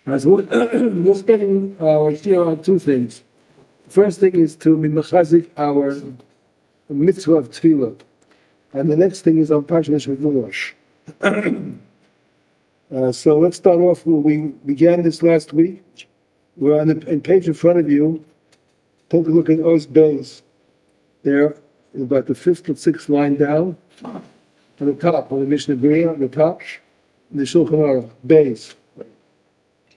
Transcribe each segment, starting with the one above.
So we're spending our year on two things. The first thing is to be mechazik our mitzvah of tefillah, and the next thing is on Parshat Shavuot. So let's start off where we began this last week. We're on the page in front of you. Take a look at Oz Beis. There, about the fifth or sixth line down, on the top, on the Mishnah Berurah, on the top, the Shulchan Aruch, Beis.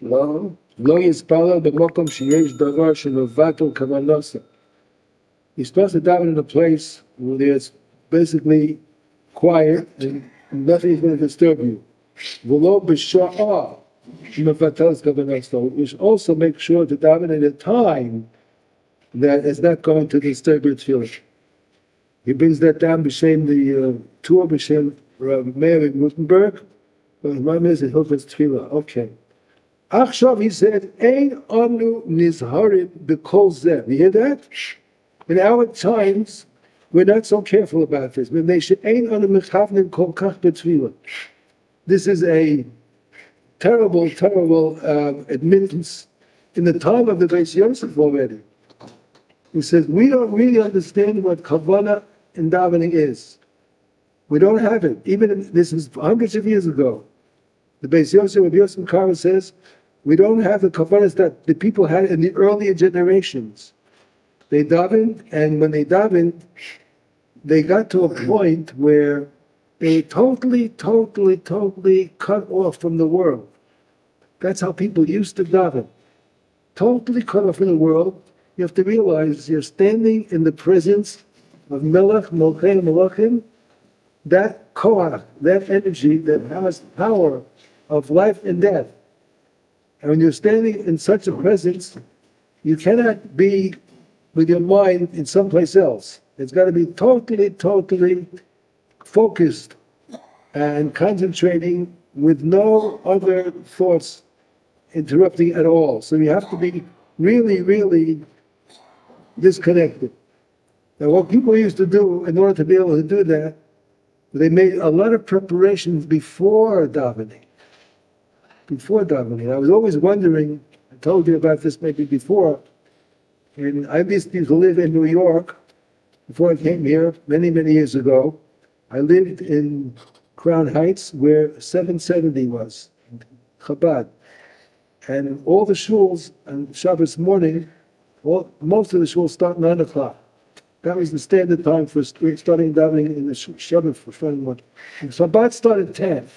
Lo yispala b'mokom sheyesh davar shenovato kavanosa. You're supposed to daven in a place where there's basically quiet and nothing is going to disturb you. V'lo b'sha'ah shemevatelas kavanosa. You should also make sure to daven at a time that is not going to disturb your tefillah. He brings that down b'shem the tour b'shem Meir in Wittenberg. But his mom is in Hilchos Tefillah. Okay. Achshav, he said, Ein anu nizharim b'kol zeh. You hear that? In our times, we're not so careful about this. Ein anu mechavnim kol kach b'tefillah. This is a terrible, terrible admittance in the time of the Beis Yosef already. He says, we don't really understand what kavanah in davening is. We don't have it. Even this is hundreds of years ago. The Beis Yosef, Rabbi Yosef Karo says, we don't have the kavanahs that the people had in the earlier generations. They davened, and when they davened, they got to a point where they totally cut off from the world. That's how people used to daven. Totally cut off from the world. You have to realize you're standing in the presence of Melech, Molchei, Melachim. That koach, that energy that has power of life and death. And when you're standing in such a presence, you cannot be with your mind in someplace else. It's got to be totally focused and concentrating with no other thoughts interrupting at all. So you have to be really disconnected. Now what people used to do in order to be able to do that, they made a lot of preparations before davening. I was always wondering, I told you about this maybe before, and I used to live in New York before I came here many years ago. I lived in Crown Heights where 770 was, Chabad. And all the shuls on Shabbos morning, most of the shuls start 9 o'clock. That was the standard time for starting davening in the Shabbat for Friday morning. And Chabad started 10.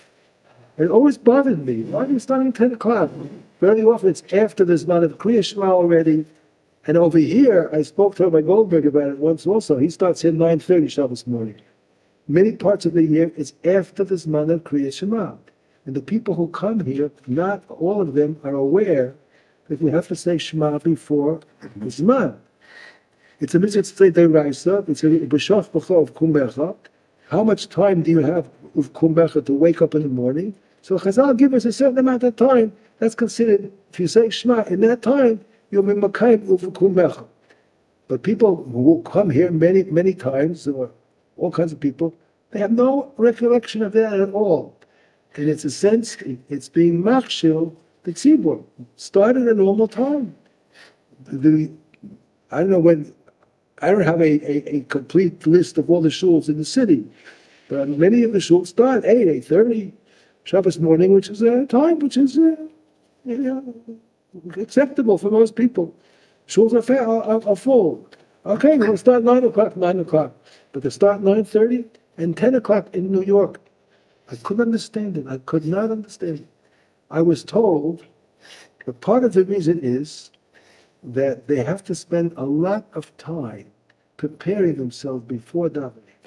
It always bothered me. Why are you starting 10 o'clock? Very often it's after the Zman of Kriya Shema already. And over here, I spoke to Rabbi Weinberg about it once also. He starts here 9:30 Shabbos morning. Many parts of the year, it's after the Zman of Kriya Shema. And the people who come here, not all of them are aware that we have to say Shema before the Zman. It's a mitzvah d'oraisa. It's a b'shach b'chol of kumbecha. How much time do you have of kumbecha to wake up in the morning? So Chazal give us a certain amount of time. That's considered, if you say Shema, in that time, you'll be makayim of kumbecha. But people who come here many times, or all kinds of people, they have no recollection of that at all. And it's a sense, it's being machshil the tzibur. Start at a normal time. I don't know when. I don't have a complete list of all the shuls in the city, but many of the shuls start 8:30 Shabbos morning, which is a time which is acceptable for most people. Shuls are full. Okay, we'll start 9 o'clock, but to start 9:30 and 10 o'clock in New York, I couldn't understand it. I could not understand it. I was told that part of the reason is that they have to spend a lot of time preparing themselves before davening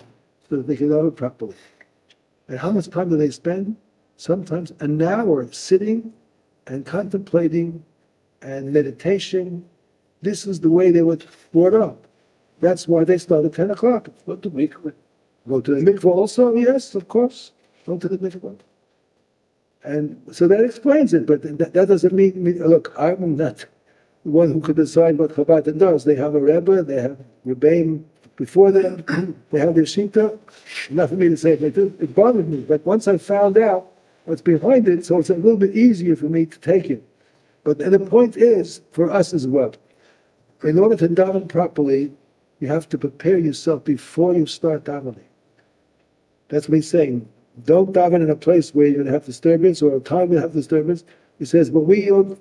so that they can daven properly. And how much time do they spend? Sometimes an hour sitting and contemplating and meditation. This is the way they were brought up. That's why they start at 10 o'clock. Go to the mikveh. Go to the mikveh also? Yes, of course. Go to the mikveh. And so that explains it, but that doesn't mean, look, I'm not the one who could decide what Chabad does. They have a Rebbe, they have Rabbi before them, they have their Shita. Not for me to say it bothered me, but once I found out what's behind it, so it's a little bit easier for me to take it. But and the point is, for us as well, in order to daven properly, you have to prepare yourself before you start davening. That's what he's saying. Don't daven in a place where you're going to have disturbance or a time you have disturbance. He says, but we don't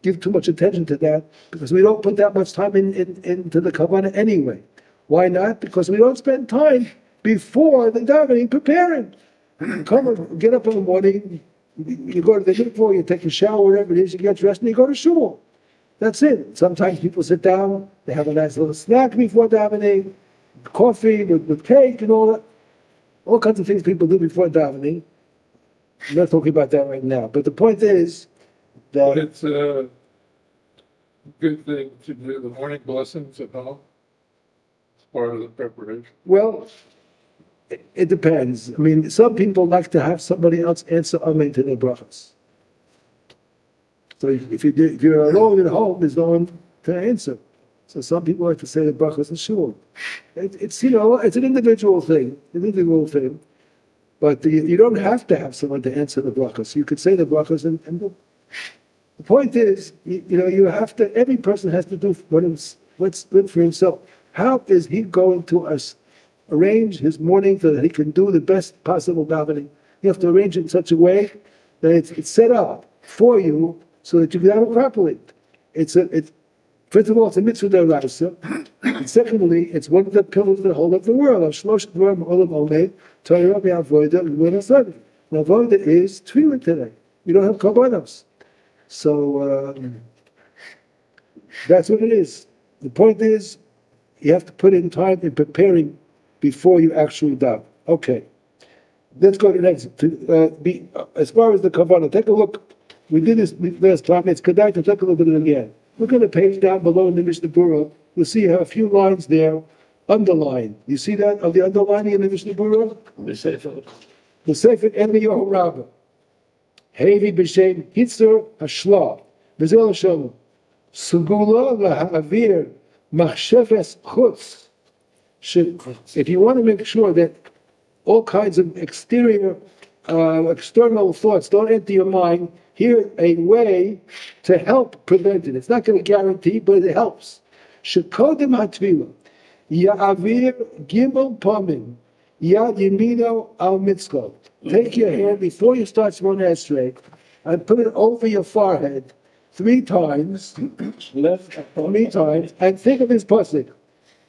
give too much attention to that because we don't put that much time into the kavanah anyway. Why not? Because we don't spend time before the davening preparing. Come, get up in the morning, you go to the mikvah, you take a shower, whatever it is, you get dressed, and you go to shul. That's it. Sometimes people sit down, they have a nice little snack before davening, coffee with cake and all that. All kinds of things people do before davening. I'm not talking about that right now. But the point is that... But it's a good thing to do the morning blessings at home. It's part of the preparation. Well, it depends. I mean, some people like to have somebody else answer amen to their brachas. So if you're alone at home, there's no one to answer. So some people like to say the brachas in shul. It's it's an individual thing, But you don't have to have someone to answer the brachas. You could say the brachas and the point is, you have to. Every person has to do what's good for himself. How is he going to arrange his morning so that he can do the best possible davening? You have to arrange it in such a way that it's set up for you so that you can daven properly. First of all, it's a mitzvah d'oraisa. And secondly, it's one of the pillars that hold up the world. Avodah is tefillah today. We don't have korbanos. So that's what it is. The point is, you have to put in time in preparing before you actually daven. Okay. Let's go to the next. As far as the kavanah, take a look. We did this last time. It's kedai to take a look at it again. Look at the page down below in the Mishnah Berurah. You'll see you have a few lines there underlined. You see that of the underlining in the Mishnah Berurah? The Sefer Eliyahu Rabbah. Hevi b'shem Hitzer Hashla. V'zel Shalom. Sugula lahavir machsheves chutz. If you want to make sure that all kinds of external thoughts don't enter your mind, here's a way to help prevent it. It's not going to guarantee, but it helps. Shekodim hatvila, ya'avir gimel pamim, yad yamino al mitzvah. Take your hand before you start Shemona Esrei and put it over your forehead 3 times, left 3 times, and think of this pasuk.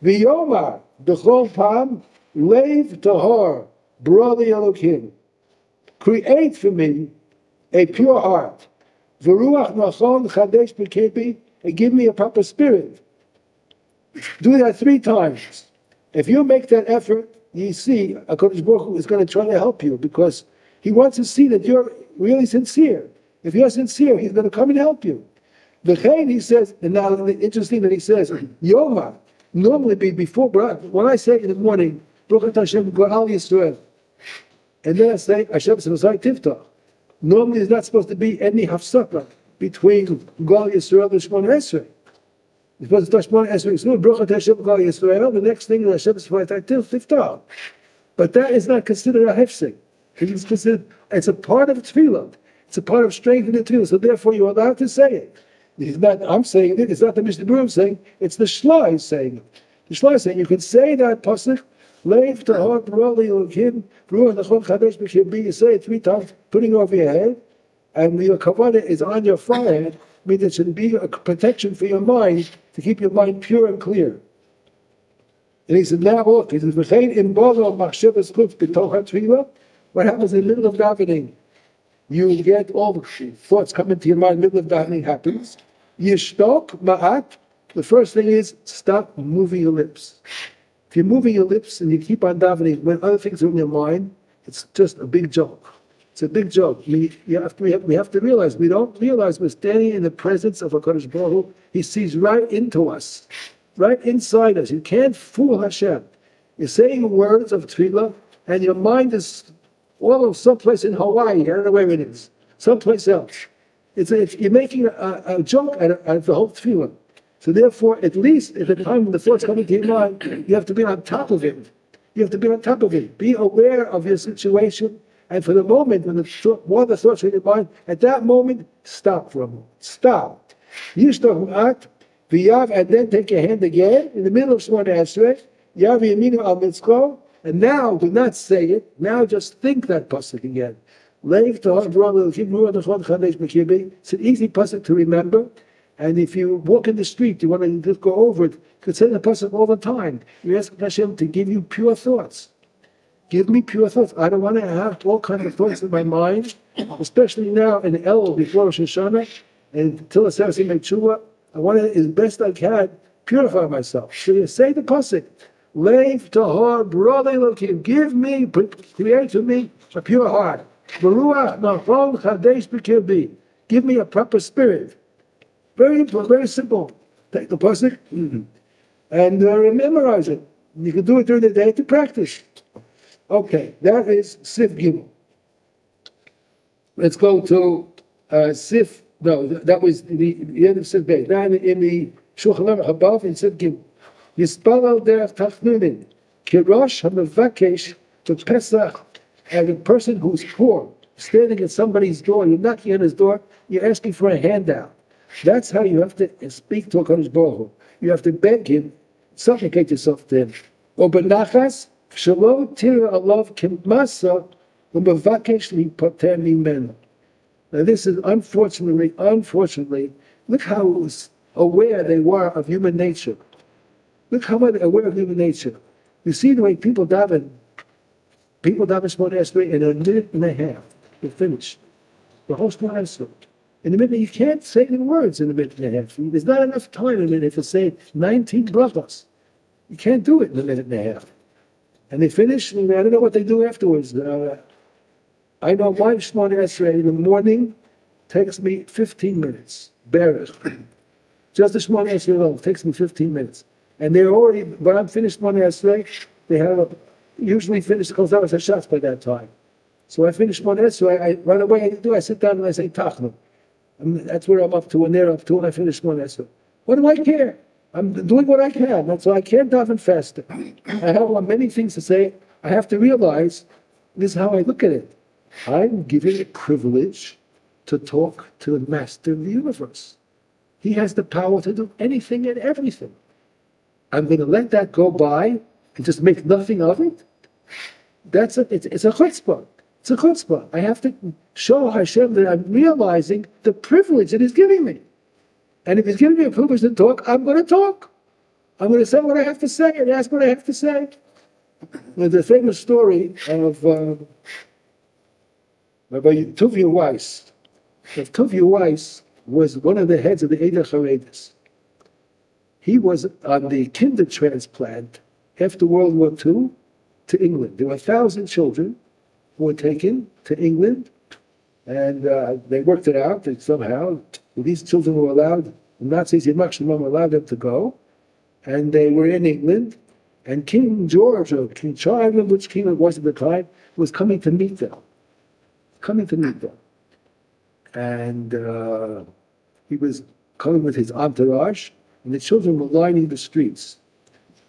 V'yomar b'chol pam leiv tahor broli Elokim. Create for me a pure heart. V'ruach nachon chadesh b'kebi, and give me a proper spirit. Do that 3 times. If you make that effort, you see, HaKadosh Baruch Hu is going to try to help you because he wants to see that you're really sincere. If you're sincere, he's going to come and help you. V'chein, he says, and now interesting that he says, Yoma, normally before, when I say in the morning, Baruch Hashem Go'al Yisrael, and then I say, Hashem S'vazai Tiftach. Normally there's not supposed to be any hafsaka between Go'al Yisrael and Shemona Esrei. It's supposed to touch Shemona Esrei. So Baruch Hashem Go'al Yisrael, the next thing is Hashem S'vazai Tiftach. But that is not considered a hefsek. It's a part of tefillah. It's a part of strengthening the tefillah. So therefore you're allowed to say it. It's not, I'm saying it, it's not the Mishnah Berurah saying, it's the Shla is saying it. The Shla is saying, you can say that pasuk, Leiv tahor broli Elokim, Ruach nachon chadesh b'kirbi, you say it 3 times, putting it over your head, and your kavanah is on your forehead, means it should be a protection for your mind, to keep your mind pure and clear. And he said, now look, he says, V'chein im bolo machshavas chutz b'toch ha-tefillah. What happens in the middle of davening? You get all the thoughts come into your mind, middle of davening happens. Yishtok ma'at. The first thing is stop moving your lips. If you're moving your lips and you keep on davening when other things are in your mind, it's just a big joke. It's a big joke. I mean, we have to realize, we don't realize we're standing in the presence of HaKadosh Baruch Hu. He sees right into us, right inside us. You can't fool Hashem. You're saying words of tefillah and your mind is all of someplace in Hawaii, I don't know where it is, someplace else. You're making a joke out of the whole tefillah. So therefore, at least at the time when the thoughts come into your mind, you have to be on top of it. You have to be on top of it. Be aware of your situation And for the moment, when one of the thoughts in your mind, at that moment, stop for a moment. Stop. Yishtoch V'yav, and then take your hand again in the middle of Shemona Esrei. Yav Yaminu al Mitzko, and now do not say it. Now just think that pasuk again. It's an easy pasuk to remember, and if you walk in the street, you want to just go over it. You could say the pasuk all the time. You ask Hashem to give you pure thoughts. Give me pure thoughts. I don't want to have all kinds of thoughts in my mind, especially now in El before Rosh Hashanah and until the Sarasi Mechua. I want to, as best I can, purify myself. So you say the pasuk, Leiv tahor brother Elokim, give me, create to me a pure heart. Baruach nachol chadesh b'kirbi, give me a proper spirit. Very important, very simple. Take the pasuk and memorize it. You can do it during the day to practice. Okay, that is Sif Gimel. Let's go to Sif. No, that was the end of Sif Beit. Now in the Shulchan Aruch above in Sif Gimel, Yispalal derech tachnunin kirosh hamavakesh b'Pesach, and a person who's poor, standing at somebody's door, you're knocking on his door, you're asking for a handout. That's how you have to speak to HaKadosh Baruch Hu. You have to beg him, supplicate yourself to him. Or benachas shelo tira alav kimasa u'mavakesh lipoter mimenu. Now this is unfortunately, look how aware they were of human nature. Look how much aware of human nature. You see the way people daven Shemona Esrei in a minute and a half. You're finished. The whole Shemona Esrei. In a minute, you can't say the words in a minute and a half. There's not enough time in a minute to say 19 brachos. You can't do it in a minute and a half. And they finish, and I don't know what they do afterwards. I know my Shemona Esrei in the morning takes me 15 minutes. Berech. Just the Shemona Esrei alone takes me 15 minutes. And they're already, when I'm finished Shemona Esrei, they have usually finished the Chazar Hashatz by that time. So I finish Shemona Esrei, I run away, I sit down and I say Tachnu. That's where I'm up to, and they're up to, and I finish Shemona Esrei. What do I care? I'm doing what I can. That's why I can't daven faster. I have many things to say. I have to realize this is how I look at it. I'm given a privilege to talk to the master of the universe. He has the power to do anything and everything. I'm going to let that go by and just make nothing of it? It's a chutzpah. It's a chutzpah. I have to show Hashem that I'm realizing the privilege that He's giving me. And if He's giving me a privilege to talk, I'm going to talk. I'm going to say what I have to say and ask what I have to say. There's a famous story of Rabbi Tuvia Weiss. Tuvia Weiss was one of the heads of the Eidah Charedis. He was on the kinder transplant after World War II to England. There were 1,000 children who were taken to England, and they worked it out that somehow these children were allowed, the Nazis in Maximum allowed them to go, and they were in England, and King George, or King Charles, I remember which king it was at the time, was coming to meet them. And he was coming with his entourage, and the children were lining the streets.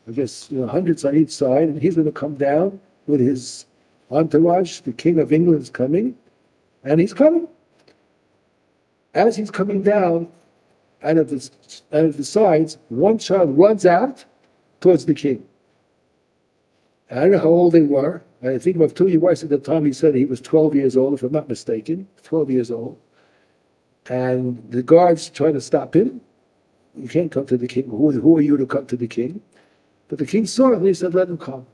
I guess hundreds on each side, and he's going to come down with his entourage. The King of England's coming, and he's coming. As he's coming down, out of the sides, one child runs out towards the king. I don't know how old they were. I think about 2 years at the time. He said he was 12 years old, if I'm not mistaken, 12 years old. And the guards try to stop him. You can't come to the king. Who are you to come to the king? But the king saw it and he said, let him come.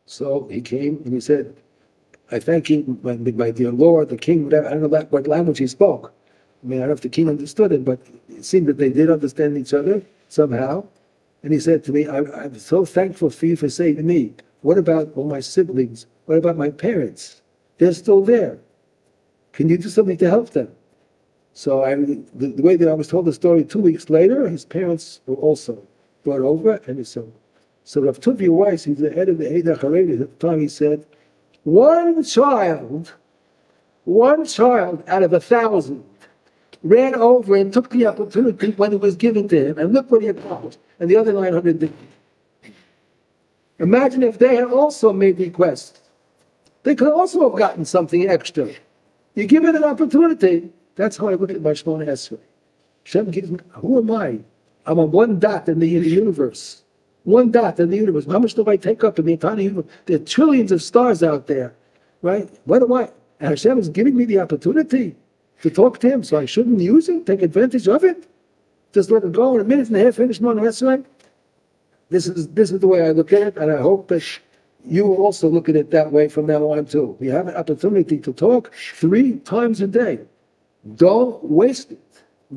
So he came and he said, I thank you, my dear Lord, the king, I don't know what language he spoke. I mean, I don't know if the king understood it, but it seemed that they did understand each other somehow. And he said to me, I'm so thankful for you for saving me. What about all my siblings? What about my parents? They're still there. Can you do something to help them? So the way that I was told the story, 2 weeks later, his parents were also brought over, and so Rav Tuvia Weiss, he's the head of the Eidah Charedis at the time, he said, one child out of 1,000 ran over and took the opportunity when it was given to him, and look what he accomplished, and the other 900 didn't. Imagine if they had also made requests. They could also have gotten something extra. You give it an opportunity. That's how I look at my Shemona Esrei. Hashem gives me, who am I? I'm a one dot in the universe. One dot in the universe. How much do I take up in the entire universe? There are trillions of stars out there, right? What am I? And Hashem is giving me the opportunity to talk to Him, so I shouldn't use it, take advantage of it? Just let it go in a minute and a half, finish Shemona Esrei? This is the way I look at it, and I hope that you will also look at it that way from now on too. You have an opportunity to talk 3 times a day. Don't waste it.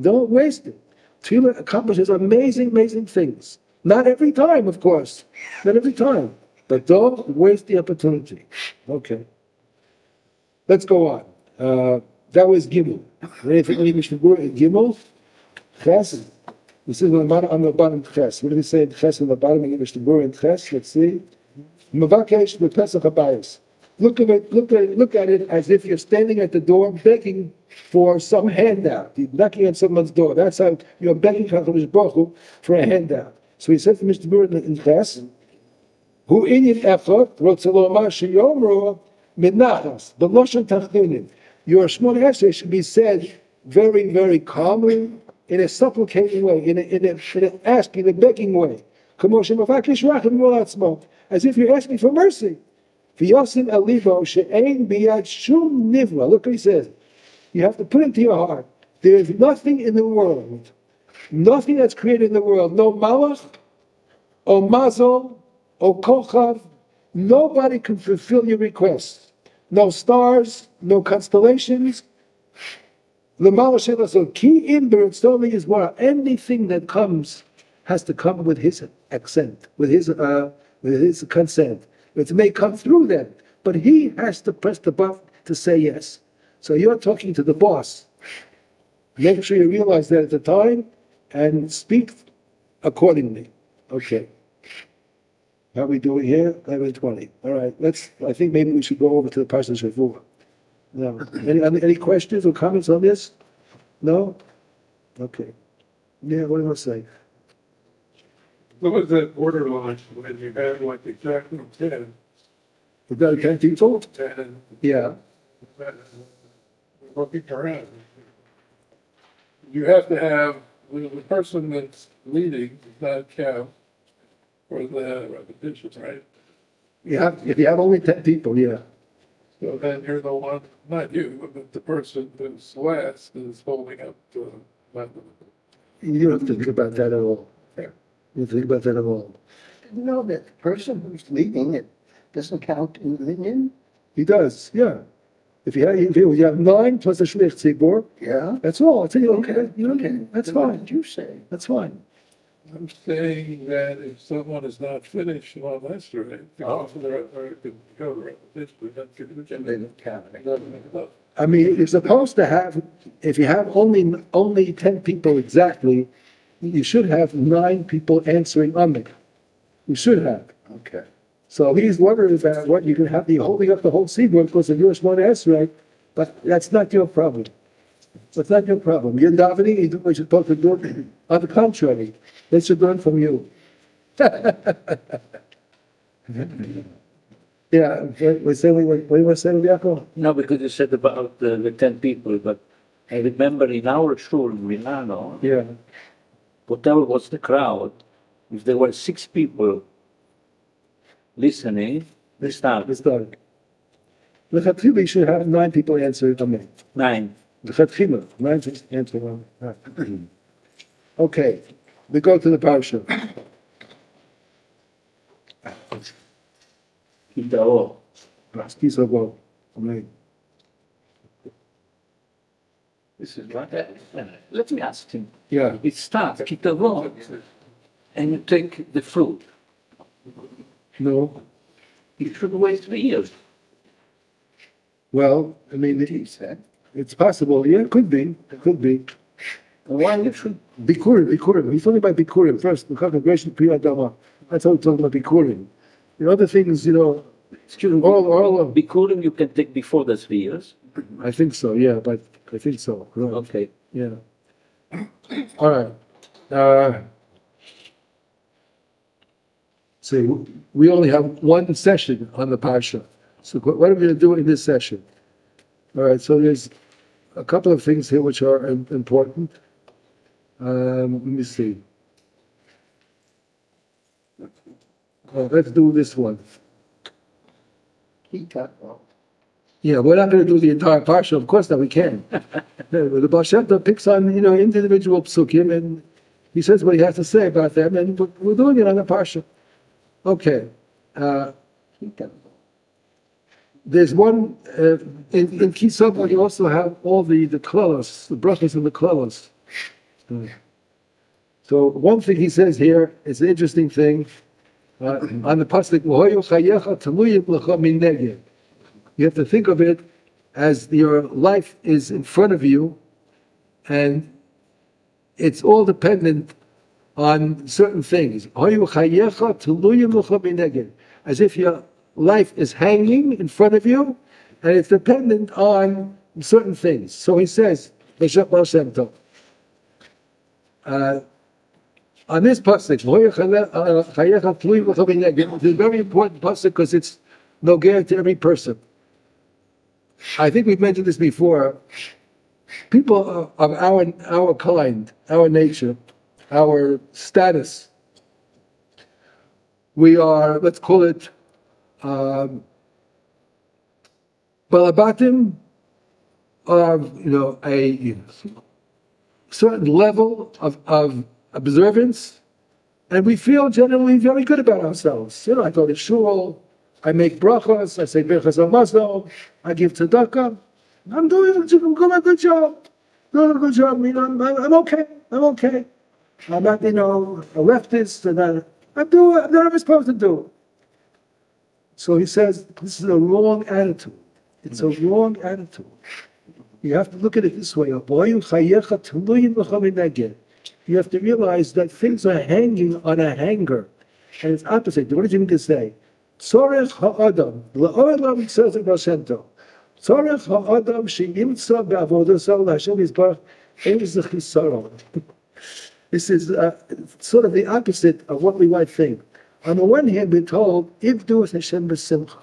Don't waste it. Tefillah accomplishes amazing, amazing things. Not every time, of course. Not every time. But don't waste the opportunity. Okay. Let's go on. That was Gimel. Anything in Gimel? Ches. This is on the bottom Ches. What do we say in Ches on the bottom of English in Ches? Let's see. Mavakesh b'Pesach habayis. Look at it as if you're standing at the door begging for some handout. You're knocking on someone's door. That's how you're begging HaKadosh Baruch Hu for a handout. So he said to Mr. Bur in Ches, Hu inyan echot rotze lomar sheyomro minachas b'loshen tachtonim. Your Shemona Esrei should be said very, very calmly, in a supplicating way, in an asking, a begging way. As if you're asking for mercy. Look what he says. You have to put into your heart. There is nothing in the world, nothing that's created in the world, no malach, or mazal, or kochav, nobody can fulfill your requests. No stars, no constellations. The malach so key in it's only is what anything that comes has to come with his accent, with his consent. It may come through then, but he has to press the button to say yes. So you're talking to the boss. Make sure you realize that at the time and speak accordingly. Okay. How are we doing here? 11:20. All right. I think maybe we should go over to the Parshat Shavua. No. Any questions or comments on this? No? Okay. Yeah, what do you want to say? What was that borderline when you had like exactly 10? You got 10 people? 10. Yeah. Looking around. You have to have the person that's leading does not count for the repetition, right? If you have only 10 people, yeah. So then you're the one, not you, but the person who's last is holding up the method. You don't have to think about that at all. Yeah. You don't think about that at all. No, that the person who's leading it doesn't count in the minion? He does, yeah. If you have 9 plus a shlich tzibur, Yeah. that's all. I tell you, okay, that's Then what fine. did you say? That's fine. I'm saying that if someone is not finished, well, that's right. Because of the repetition, that could They don't count. I mean, you're supposed to have, if you have only 10 people exactly, you should have 9 people answering Amen. You should have. Okay. So he's wondering about what you can have the holding up the whole seaboard because of your Shemona Esrei, but that's not your problem. That's not your problem. You're davening, you do what you're supposed to do. On the contrary, they should learn from you. Yeah, what do you want to say, Yaakov? No, because you said about the 10 people, but I remember in our shul in Milano, Yeah. whatever was the crowd, if there were 6 people listening, they started. Let's start. L'chatchila, you should have 9 people answering Amen. 9. L'chatchila, 9 people answering Amen. Okay, we go to the Parshah. Tavo. Tavo. Amen. This is what. Let me ask him. Yeah. It starts Tavo, and you take the fruit. No. You should wait 3 years. Well, I mean, it's possible. Yeah, it could be. It could be. Why you should? Bikurim. He's talking about Bikurim first. The congregation Pri Adama. That's how we're talking about Bikurim. The other things, Excuse me. all of. Bikurim you can take before the 3 years. I think so. Yeah, but I think so. Right. Okay. Yeah. All right. See, we only have one session on the Parsha. So what are we going to do in this session? All right, so there's a couple of things here which are important. Let me see. Let's do this one. Yeah, we're not going to do the entire Parsha. Of course not, we can. The Baal Shem Tov picks on, individual psukim, and he says what he has to say about them, and we're doing it on the Parsha. Okay. There's one, in Kisava you also have all the klalos, the brachos and the klalos. So one thing he says here is an interesting thing, on the pasuk, you have to think of it as your life is in front of you, and it's all dependent on certain things. As if your life is hanging in front of you, and it's dependent on certain things. So he says, Baal Shem Tov, on this pasuk, it's a very important pasuk because it's nogea to every person. I think we've mentioned this before. People of our kind, our nature, our status, we are, let's call it, balabatim of a certain level of observance, and we feel generally very good about ourselves. I go to shul, I make brachos, I say birchas hamazon, I give tzedakah. I'm doing a good job. Doing a good job. I'm okay. I'm okay. I'm not, a leftist, and I'm doing what I'm supposed to do. So he says this is a wrong attitude. It's a wrong attitude. You have to look at it this way. You have to realize that things are hanging on a hanger, and it's opposite. What does he mean to say? Tzorech ha'adam, la'olam says in Baal Shem Tov. Tzorech ha'adam she'imtza be'avodaso l'Hashem Yisbarach eis zechisaron. This is sort of the opposite of what we might think. On the one hand, we're told, Ivdu es Hashem b'simcha.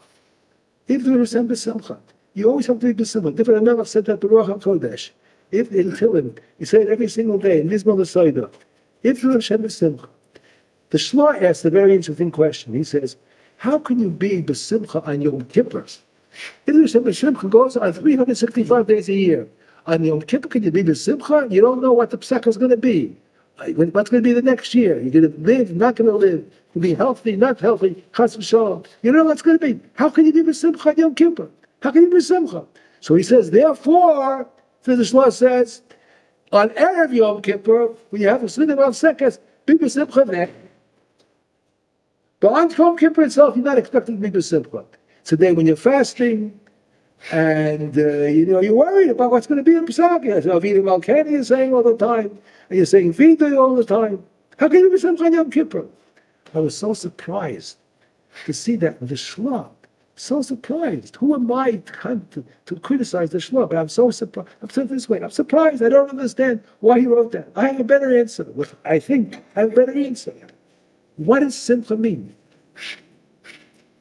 Ivdu es Hashem b'simcha. You always have to be b'simcha. Different Melech said that Baruch HaKodesh. If in Tehillim, you say it every single day, in Mizmor L'Soida. Ivdu es Hashem b'simcha. The Shlomo asks a very interesting question. He says, how can you be b'simcha on Yom Kippur? Ivdu es Hashem b'simcha goes on 365 days a year. On Yom Kippur, can you be b'simcha? You don't know what the psak is going to be. What's going to be the next year? You're going to live, not going to live. You'll be healthy, not healthy. Chas v'shalom. You don't know what's going to be. How can you be b'simcha on Yom Kippur? How can you be b'simcha? So he says, therefore, the Shlomo says, on Erev Yom Kippur, when you have a Slidim of Sekes, be b'simcha there. But on Yom Kippur itself, you're not expected to be b'simcha. It's a day when you're fasting, and you're worried about what's going to be in Pesach. Avinu Malkani is saying all the time, and you're saying Vida all the time. How can you be b'simcha on Yom Kippur? I was so surprised to see that in the Shlomo. So surprised. Who am I to criticize the Shlomo? But I'm so surprised. I'm saying this way. I'm surprised. I don't understand why he wrote that. I have a better answer. I think I have a better answer. What does simcha mean?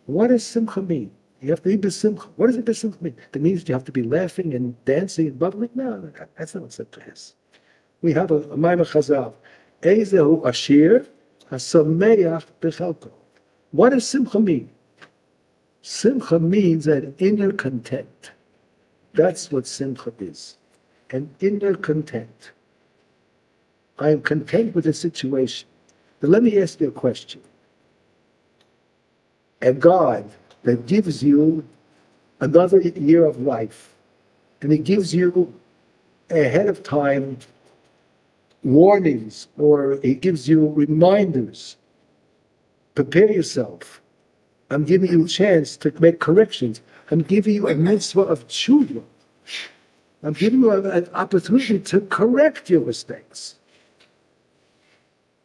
What does simcha mean? You have to be b'simcha. What does it b'simcha mean? That means you have to be laughing and dancing and bubbling? No, that's not what simcha is. We have a Maimar Chazal. Ezehu ashir hasameach b'chelko. What does simcha mean? Simcha means an inner content. That's what simcha is. An inner content. I am content with the situation. But let me ask you a question. A God that gives you another year of life, and He gives you ahead of time warnings, or He gives you reminders. Prepare yourself. I'm giving you a chance to make corrections. I'm giving you a mitzvah of tshuva. I'm giving you an opportunity to correct your mistakes.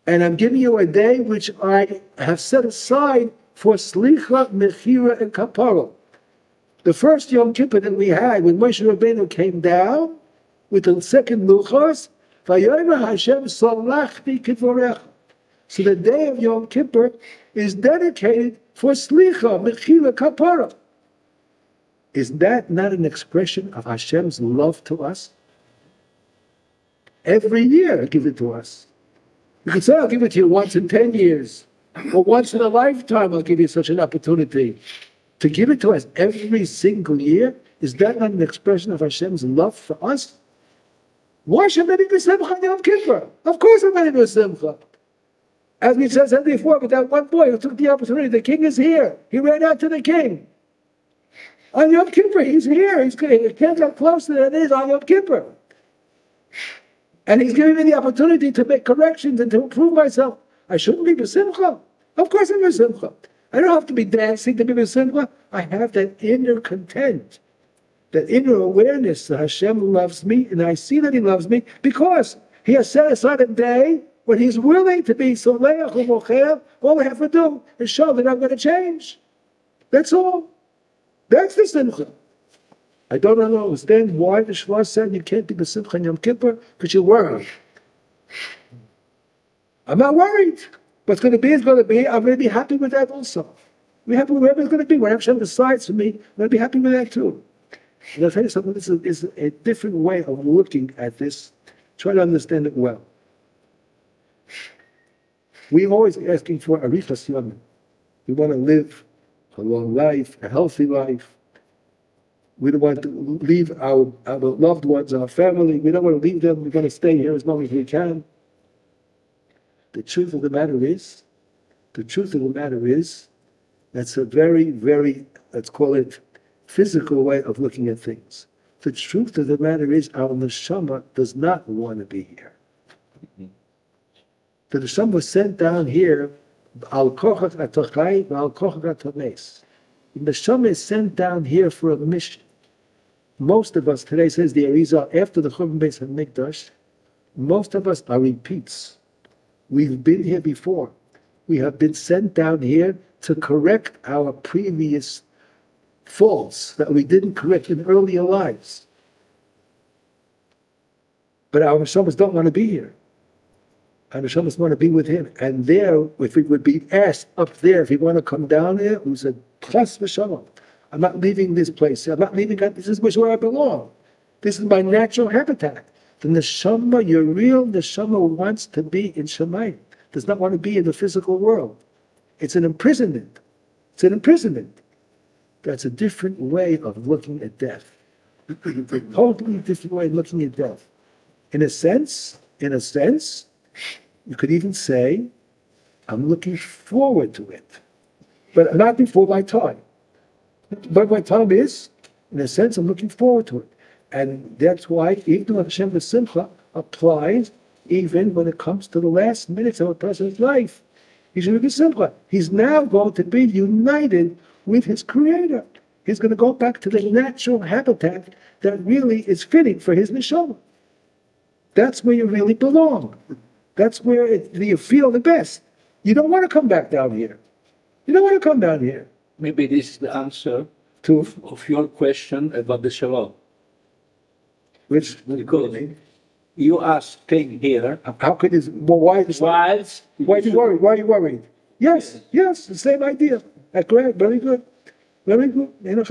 And I'm giving you a day which I have set aside for slicha, mechira, and kapara. The first Yom Kippur that we had, when Moshe Rabbeinu came down with the second luchos, Vayomer Hashem salachti kidvorecha. So the day of Yom Kippur is dedicated for slicha, mechila, kapara. Is that not an expression of Hashem's love to us? Every year He gives it to us. You can say, I'll give it to you once in 10 years, or once in a lifetime I'll give you such an opportunity. To give it to us every single year, is that not an expression of Hashem's love for us? Why should I be b'simcha on Yom Kippur? Of course I'm going to be b'simcha. As we said before, but that one boy who took the opportunity, the king is here. He ran out to the king. On Yom Kippur, he's here. He can't get closer than it is on Yom Kippur. And he's giving me the opportunity to make corrections and to improve myself. I shouldn't be b'simcha. Of course I'm b'simcha. I don't have to be dancing to be b'simcha. I have that inner content, that inner awareness that Hashem loves me, and I see that He loves me because He has set aside a day when He's willing to be soleach u'mocher. All I have to do is show that I'm going to change. That's all. That's the simcha. I don't understand why the Shvar said you can't be the simcha in Yom Kippur, because you're worried. I'm not worried. What's going to be is going to be. I'm going to be happy with that also. Be happy with whatever it's going to be. Whatever Hashem decides for me, I'm going to be happy with that too. And I'll tell you something, this is a different way of looking at this. Try to understand it well. We're always asking for arichas yamim. We want to live a long life, a healthy life. We don't want to leave our loved ones, our family. We don't want to leave them. We want to stay here as long as we can. The truth of the matter is, that's a very, very, let's call it, physical way of looking at things. The truth of the matter is, our neshama does not want to be here. The neshama was sent down here, al kochach atachai, al kochach atames. The neshama is sent down here for a mission. Most of us today, says the Arizal, after the Churban Beis HaMikdash, most of us are repeats. We've been here before. We have been sent down here to correct our previous faults that we didn't correct in earlier lives. But our neshamas don't want to be here. Our neshamas want to be with Him. And there, if we would be asked up there, if we want to come down there, we said, Chas v'shalom. I'm not leaving this place. I'm not leaving. This is where I belong. This is my natural habitat. The neshama, your real neshama, wants to be in Shemayim. Does not want to be in the physical world. It's an imprisonment. It's an imprisonment. That's a different way of looking at death. It's a totally different way of looking at death. In a sense, you could even say, I'm looking forward to it, but not before my time. But my time is, in a sense, I'm looking forward to it. And that's why even Hashem B'Simcha applies even when it comes to the last minutes of a person's life. He should be B'Simcha. He's now going to be united with his Creator. He's going to go back to the natural habitat that really is fitting for his neshama. That's where you really belong. That's where you feel the best. You don't want to come back down here. You don't want to come down here. Maybe this is the answer of your question about the shalom. Which, because you are staying here. How could this? Well, why are you worried? Why are you worried? Yes, the same idea. That's great. Very good. Very good. It's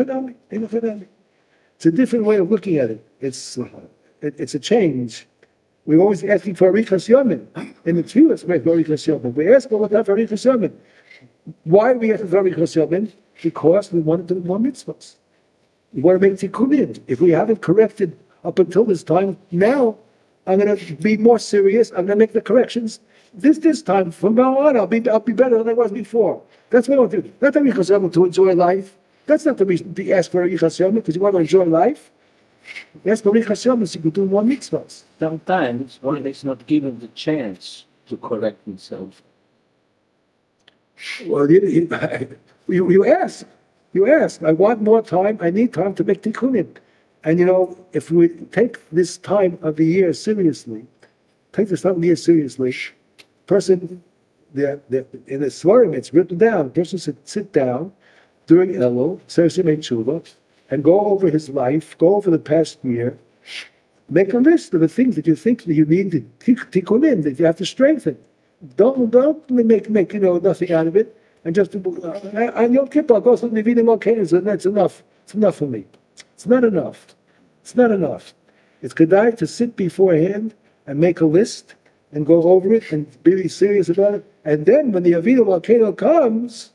a different way of looking at it. It's a change. We're always asking for arichas yomim. In the tefillah, we ask for arichas yomim. We ask for arichas yomim. Why are we asking for arichas yomim? Because we want to do more mitzvahs. We want to make tikkunim. If we haven't corrected up until this time, now I'm going to be more serious. I'm going to make the corrections. This time, from now on, I'll be better than I was before. That's what I want to do. Not the arichas yomim to enjoy life. That's not the reason to ask for arichas yomim, because you want to enjoy life. Ask for arichas yomim so you can do more mitzvahs. Sometimes one is not given the chance to correct himself. Well, you ask. I want more time. I need time to make tikkunim. And if we take this time of the year seriously, person, in the Svarim, it's written down. Person should sit down during Elul, Sereshim Tshuva, and go over his life, go over the past year, make a list of the things that you think that you need to tikkunim, that you have to strengthen. Don't make nothing out of it, and just on Yom Kippur, I'll go through Nevi'im Malkeins, and that's enough. It's enough for me. It's not enough. It's not enough. It's kedai to sit beforehand and make a list and go over it and be really serious about it. And then when the Avinu Malkeinu comes,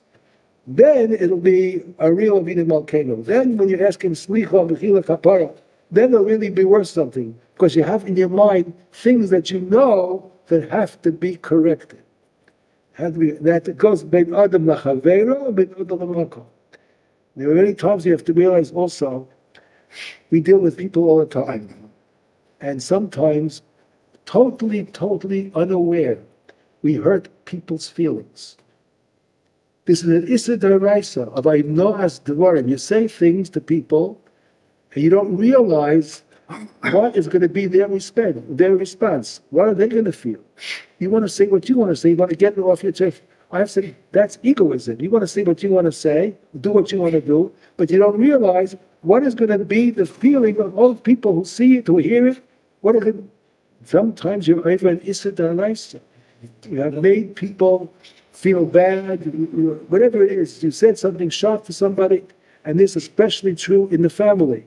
then it'll be a real Avinu Malkeinu. Then when you ask him Slicha Mechila Kapara, then it'll really be worth something. Because you have in your mind things that you know that have to be corrected. That goes Ben Adam Lachavero and Ben Adam Lamakom. There are many times you have to realize also, we deal with people all the time. And sometimes, totally unaware, we hurt people's feelings. This is an Issa D'Oraisa of Noah's Devarim. You say things to people, and you don't realize what is going to be their response. What are they going to feel? You want to say what you want to say. You want to get it off your chest. I have said that's egoism. You want to say what you want to say, do what you want to do, but you don't realize what is going to be the feeling of all the people who see it, who hear it. What is it? Sometimes you're over an Issa D'Oraisa. You have made people feel bad, whatever it is. You said something sharp to somebody, and this is especially true in the family.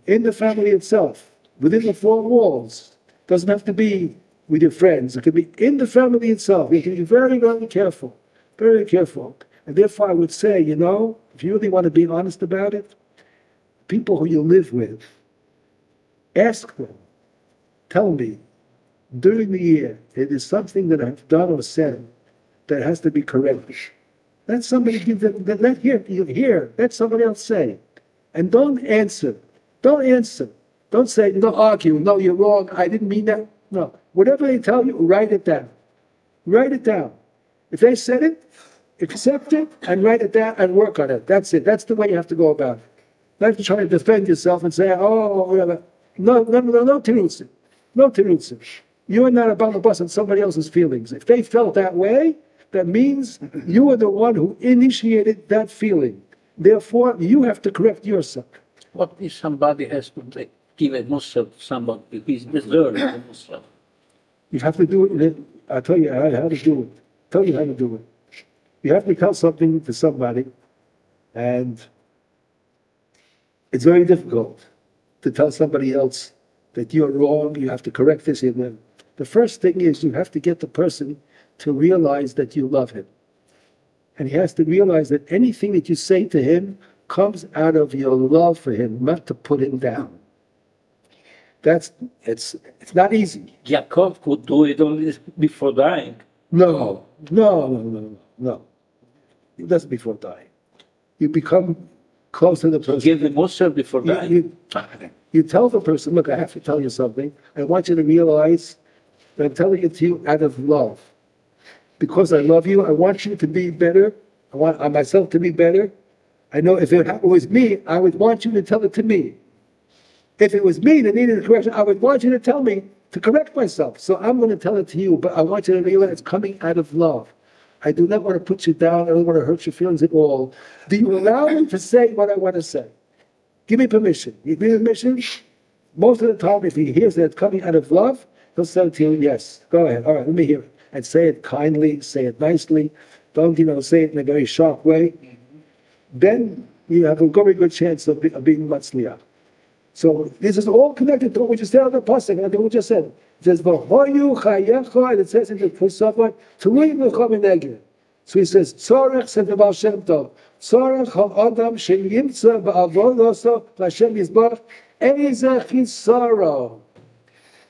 In the family itself, within the four walls. Doesn't have to be with your friends. It could be in the family itself. You have to be very, very careful. Very careful. And therefore I would say, if you really want to be honest about it, people who you live with, ask them, tell me, during the year, it is something that I've done or said that has to be corrected. Let somebody give them, let somebody else say. And don't answer. Don't answer. Don't say, don't argue. No, you're wrong. I didn't mean that. No. Whatever they tell you, write it down. Write it down. If they said it, accept it and write it down and work on it. That's it. That's the way you have to go about it. Not to try to defend yourself and say, no, tirutsim. No tirutsim. You are not a balabas on somebody else's feelings. If they felt that way, that means you are the one who initiated that feeling. Therefore, you have to correct yourself. What if somebody has to give a musaf to somebody if he's deserved a musaf? You have to do it. I'll tell you how to do it. Tell you how to do it. You have to tell something to somebody, and it's very difficult to tell somebody else that you're wrong, you have to correct this in them. The first thing is you have to get the person to realize that you love him. And he has to realize that anything that you say to him comes out of your love for him, not to put him down. It's not easy. Yaakov could do it only before dying. No. It doesn't before dying. You become close to the person. Give the musaf before dying. You tell the person, look, I have to tell you something. I want you to realize that I'm telling it to you out of love. Because I love you, I want you to be better. I want myself to be better. I know if it was me, I would want you to tell it to me. If it was me that needed a correction, I would want you to tell me to correct myself. So I'm going to tell it to you, but I want you to realize it's coming out of love. I do not want to put you down. I don't want to hurt your feelings at all. Do you allow me to say what I want to say? Give me permission. Give me permission. Most of the time, if he hears that it's coming out of love, he'll say to you, yes, go ahead. All right, let me hear it. And say it kindly, say it nicely. Don't, say it in a very sharp way. Then you have a very good chance of being matzliach. So this is all connected to what we just said on the pasuk, and we just said. It says, "V'hoyu chayecha," and it says in the Pesach, "Tluim lecha mineged." So he says, "Tzorech," said the Baal Shem Tov, "Tzorech ha'adam sheyimtza ba'avodoso l'Hashem Yisbarach eze chisaro."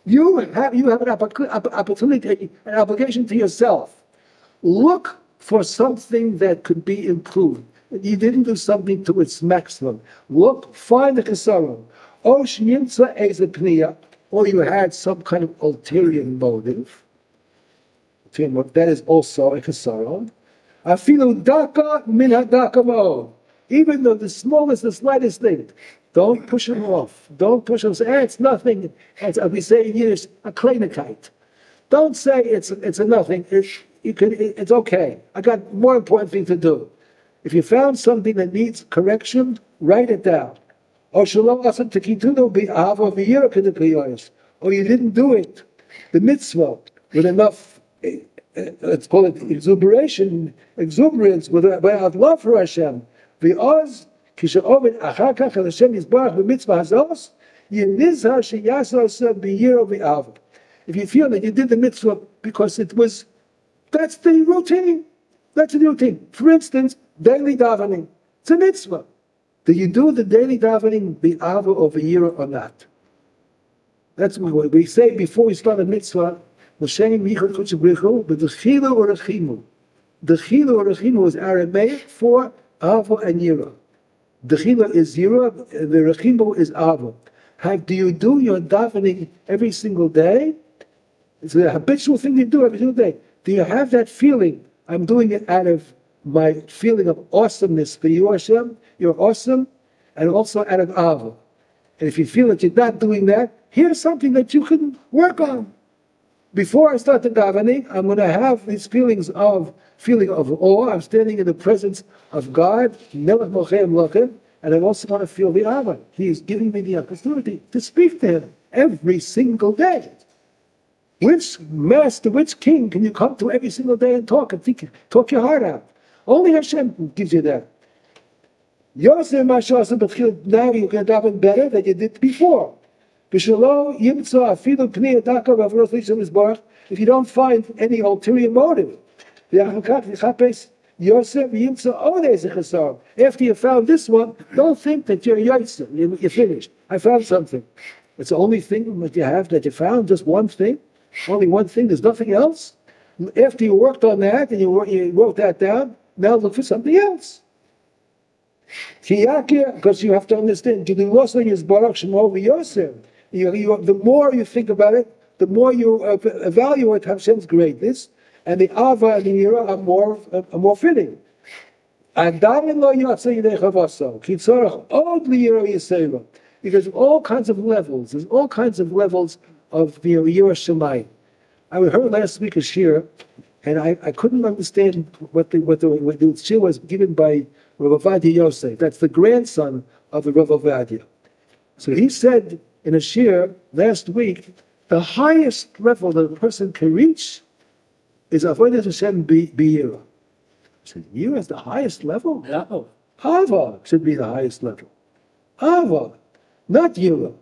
You have an opportunity, an obligation to yourself. Look for something that could be improved. You didn't do something to its maximum. Look, find the chisaro. Or you had some kind of ulterior motive. That is also a chesaron. Afilu daka min hadaka mo. Even though the smallest, the slightest thing, don't push them off. Don't push them. Say, it's nothing. As we say in Yiddish, a kleinigkeit. Don't say it's a nothing. It's okay. I got more important thing to do. If you found something that needs correction, write it down. Or you didn't do it, the mitzvah, with enough, let's call it exuberance, without love for Hashem. כשעובד אחר כך על השם יזברך במצווה הזאת, ינזהר שיעשה עושה ביראה ובאהבה. If you feel that you did the mitzvah because that's the routine. That's the routine. For instance, daily davening. It's a mitzvah. Do you do the daily davening be'ava or be'yira or not? That's what we say before we start a mitzvah. L'shem yichud kutz brichu, but the chilu or rechimu. The chilu or rechimu is Aramaic for ava and yira. The chilu is yira, the rechimu is ava. Do you do your davening every single day? It's a habitual thing you do every single day. Do you have that feeling? I'm doing it out of my feeling of awesomeness for you, Hashem. You're awesome, and also out of ava. And if you feel that you're not doing that, here's something that you can work on. Before I start the davening, I'm going to have these feeling of awe. I'm standing in the presence of God, Melech Mochem Lochem, and I also want to feel the ava. He is giving me the opportunity to speak to Him every single day. Which master, which king can you come to every single day and talk talk your heart out? Only Hashem gives you that. Yosef Mashasa, but now you can daven better than you did before. If you don't find any ulterior motive, after you found this one, don't think that you're Yosef, you're finished. I found something. It's the only thing that you have that you found, just one thing. Only one thing, there's nothing else. After you worked on that and you wrote that down, now look for something else. Because you have to understand, the more you think about it, the more you evaluate Hashem's greatness, and the Ava and the Yira are more fitting. Because all kinds of levels, there's all kinds of levels of the Yira Shemayim. I heard last week a shir, and I couldn't understand what the shir was given by Rav Ovadia Yosef. That's the grandson of the Rav Ovadia. So he said in a shir last week, the highest level that a person can reach is Avodas Hashem B'Yira. I said, Yira is the highest level? No. Ava should be the highest level. Ava, not Yira.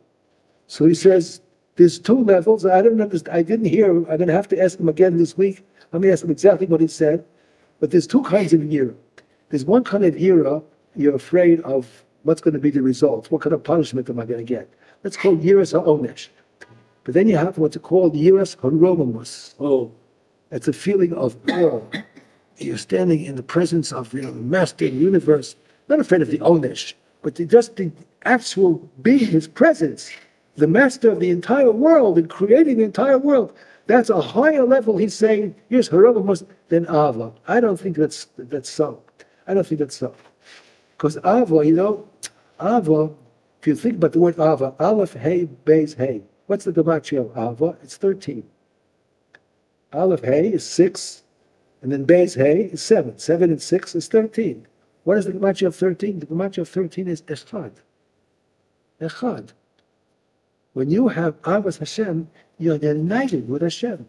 So he says, there's two levels. I don't understand. I didn't hear. I'm going to have to ask him again this week. Let me ask him exactly what he said. But there's two kinds of yira. There's one kind of yira. You're afraid of what's going to be the result. What kind of punishment am I going to get? That's called yiras ha'onesh. But then you have what's called yiras ha'romamus. Oh. It's a feeling of awe. You're standing in the presence of the master of the universe. Not afraid of the onesh, but just the actual being, his presence. The master of the entire world and creating the entire world. That's a higher level, he's saying, here's Harabamus than Ava. I don't think that's so. I don't think that's so. Because Ava, Ava, if you think about the word Ava, Aleph, Hey, Beis, Hey. What's the gematria of Ava? It's 13. Aleph, Hey is 6, and then Beis, Hey is 7. 7 and 6 is 13. What is the gematria of 13? The gematria of 13 is Echad. Echad. When you have Avos Hashem, you're united with Hashem.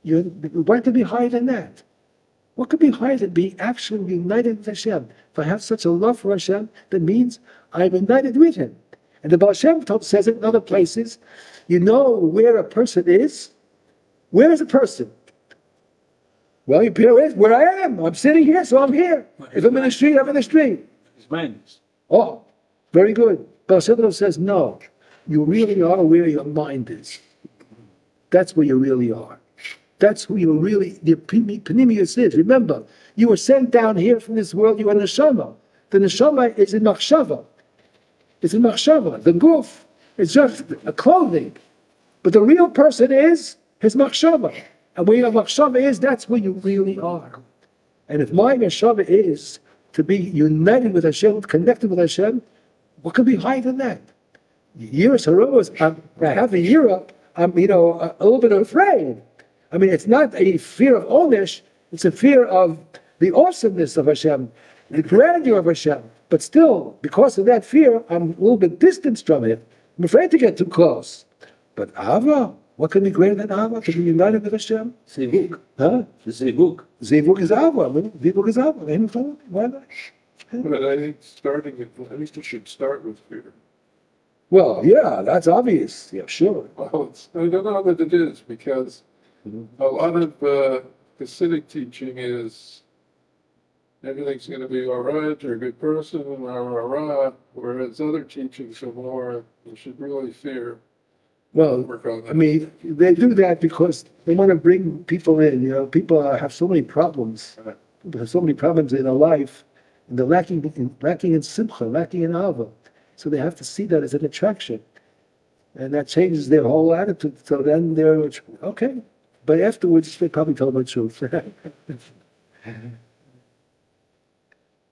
What could be higher than that? What could be higher than being actually united with Hashem? If I have such a love for Hashem, that means I'm united with Him. And the Baal Shem Tov says it in other places, you know where a person is. Where is a person? Well, where I am. I'm sitting here, so I'm here. If I'm in the street, I'm in the street. His mind. Oh, very good. Baal Shem Tov says, no. You really are where your mind is. That's where you really are. That's who you really, the Panemius is. Remember, you were sent down here from this world, you are neshama. The neshama is in machshava. It's in machshava. The guf is just a clothing. But the real person is his machshava. And where your machshava is, that's where you really are. And if my machshava is to be united with Hashem, connected with Hashem, what could be higher than that? Years arose, I have a year, I'm a little bit afraid. I mean, it's not a fear of onesh, it's a fear of the awesomeness of Hashem, the grandeur of Hashem. But still, because of that fear, I'm a little bit distanced from it. I'm afraid to get too close. But Ava, what can be greater than Ava? To be united with Hashem? Zivuk. Huh? Zivuk. Zivuk is Ava. Zivuk is Ava. Why not? But I think at least it should start with fear. Well, yeah, that's obvious. Yeah, sure. Well, I don't know that it is, because a lot of Hasidic teaching is everything's going to be all right, you're a good person, whereas other teachings are more, you should really fear. Well, Work on that. I mean, they do that because they want to bring people in. People have so many problems. People have so many problems in their life, and they're lacking in simcha, lacking in ava. So they have to see that as an attraction, and that changes their whole attitude. So then they're okay, but afterwards they probably tell the truth.